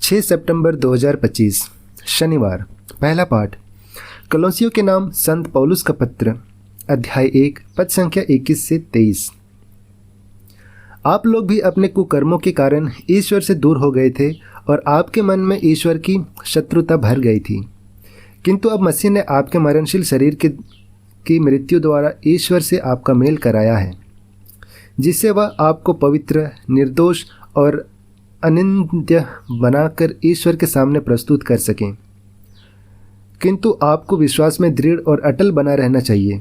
6 सितंबर 2025 शनिवार। पहला पाठ कलोसियों के नाम संत पौलुस का पत्र, अध्याय 1 पद संख्या 21 से 23। आप लोग भी अपने कुकर्मों के कारण ईश्वर से दूर हो गए थे और आपके मन में ईश्वर की शत्रुता भर गई थी। किंतु अब मसीह ने आपके मरणशील शरीर की मृत्यु द्वारा ईश्वर से आपका मेल कराया है, जिससे वह आपको पवित्र, निर्दोष और अनिंद्य बनाकर ईश्वर के सामने प्रस्तुत कर सकें। किंतु आपको विश्वास में दृढ़ और अटल बना रहना चाहिए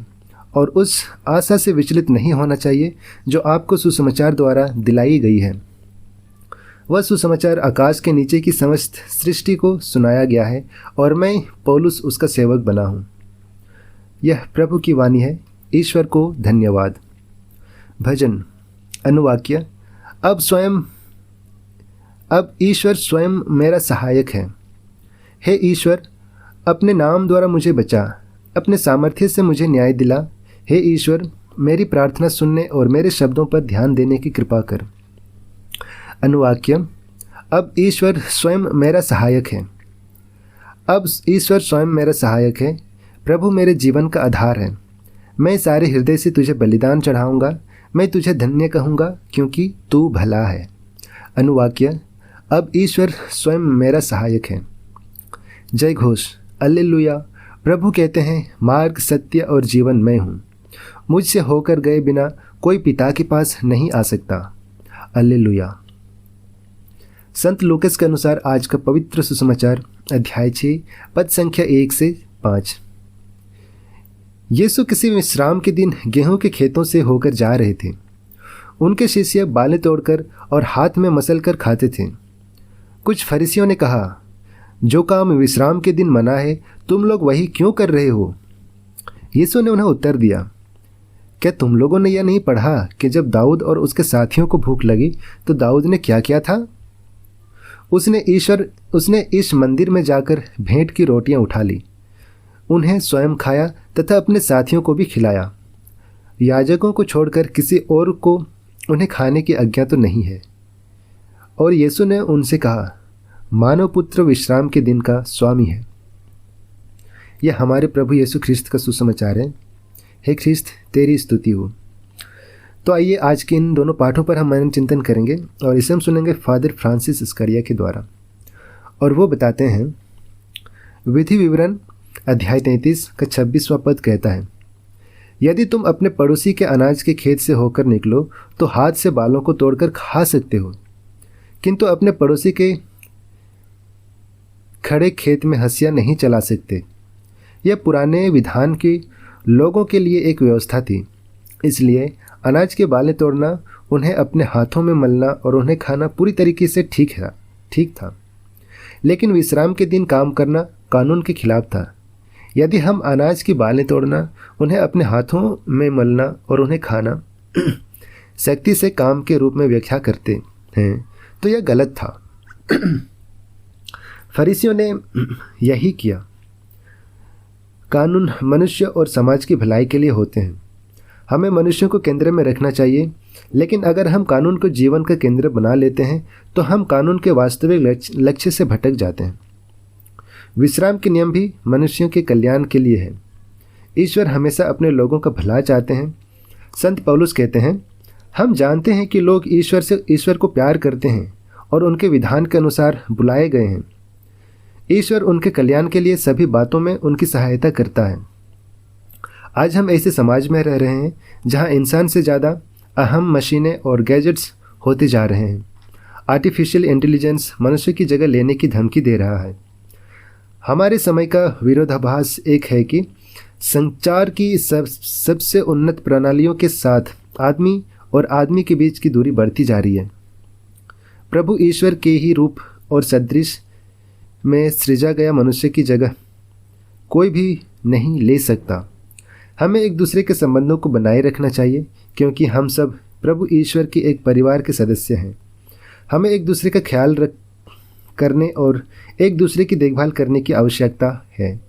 और उस आशा से विचलित नहीं होना चाहिए जो आपको सुसमाचार द्वारा दिलाई गई है। वह सुसमाचार आकाश के नीचे की समस्त सृष्टि को सुनाया गया है और मैं पौलुस उसका सेवक बना हूँ। यह प्रभु की वाणी है। ईश्वर को धन्यवाद। भजन अनुवाक्य। अब ईश्वर स्वयं मेरा सहायक है। हे ईश्वर, अपने नाम द्वारा मुझे बचा, अपने सामर्थ्य से मुझे न्याय दिला। हे ईश्वर, मेरी प्रार्थना सुनने और मेरे शब्दों पर ध्यान देने की कृपा कर। अनुवाक्य। अब ईश्वर स्वयं मेरा सहायक है। अब ईश्वर स्वयं मेरा सहायक है। प्रभु मेरे जीवन का आधार है। मैं सारे हृदय से तुझे बलिदान चढ़ाऊँगा। मैं तुझे धन्य कहूँगा क्योंकि तू भला है। अनुवाक्य। अब ईश्वर स्वयं मेरा सहायक है। जय घोष। alleluia। प्रभु कहते हैं, मार्ग, सत्य और जीवन मैं हूँ। मुझसे होकर गए बिना कोई पिता के पास नहीं आ सकता। alleluia। संत लूकास के अनुसार आज का पवित्र सुसमाचार, अध्याय 6 पद संख्या 1 से 5। यीशु किसी विश्राम के दिन गेहूं के खेतों से होकर जा रहे थे। उनके शिष्य बालें तोड़कर और हाथ में मसल कर खाते थे। कुछ फरीसियों ने कहा, जो काम विश्राम के दिन मना है, तुम लोग वही क्यों कर रहे हो? यीशु ने उन्हें उत्तर दिया, क्या तुम लोगों ने यह नहीं पढ़ा कि जब दाऊद और उसके साथियों को भूख लगी तो दाऊद ने क्या किया था? उसने इस मंदिर में जाकर भेंट की रोटियां उठा ली, उन्हें स्वयं खाया तथा अपने साथियों को भी खिलाया। याजकों को छोड़कर किसी और को उन्हें खाने की आज्ञा तो नहीं है। और यीशु ने उनसे कहा, मानव पुत्र विश्राम के दिन का स्वामी है। यह हमारे प्रभु यीशु ख्रिस्त का सुसमाचार है। हे ख्रिस्त, तेरी स्तुति हो। तो आइए आज के इन दोनों पाठों पर हम मनन चिंतन करेंगे और इसे हम सुनेंगे फादर फ्रांसिस स्करिया के द्वारा। और वो बताते हैं, विधि विवरण अध्याय 33 का 26वां पद कहता है, यदि तुम अपने पड़ोसी के अनाज के खेत से होकर निकलो तो हाथ से बालों को तोड़कर खा सकते हो, किंतु अपने पड़ोसी के खड़े खेत में हंसिया नहीं चला सकते। यह पुराने विधान के लोगों के लिए एक व्यवस्था थी। इसलिए अनाज के बालें तोड़ना, उन्हें अपने हाथों में मलना और उन्हें खाना पूरी तरीके से ठीक था। लेकिन विश्राम के दिन काम करना कानून के खिलाफ था। यदि हम अनाज की बालें तोड़ना, उन्हें अपने हाथों में मलना और उन्हें खाना सख्ती से काम के रूप में व्याख्या करते हैं तो यह गलत था। फरीसियों ने यही किया। कानून मनुष्य और समाज की भलाई के लिए होते हैं। हमें मनुष्यों को केंद्र में रखना चाहिए, लेकिन अगर हम कानून को जीवन का केंद्र बना लेते हैं तो हम कानून के वास्तविक लक्ष्य से भटक जाते हैं। विश्राम के नियम भी मनुष्यों के कल्याण के लिए है। ईश्वर हमेशा अपने लोगों का भला चाहते हैं। संत पौलुस कहते हैं, हम जानते हैं कि लोग ईश्वर को प्यार करते हैं और उनके विधान के अनुसार बुलाए गए हैं। ईश्वर उनके कल्याण के लिए सभी बातों में उनकी सहायता करता है। आज हम ऐसे समाज में रह रहे हैं जहां इंसान से ज़्यादा अहम मशीनें और गैजेट्स होते जा रहे हैं। आर्टिफिशियल इंटेलिजेंस मनुष्य की जगह लेने की धमकी दे रहा है। हमारे समय का विरोधाभास एक है कि संचार की सबसे उन्नत प्रणालियों के साथ आदमी और आदमी के बीच की दूरी बढ़ती जा रही है। प्रभु ईश्वर के ही रूप और सदृश में सृजा गया मनुष्य की जगह कोई भी नहीं ले सकता। हमें एक दूसरे के संबंधों को बनाए रखना चाहिए, क्योंकि हम सब प्रभु ईश्वर के एक परिवार के सदस्य हैं। हमें एक दूसरे का ख्याल करने और एक दूसरे की देखभाल करने की आवश्यकता है।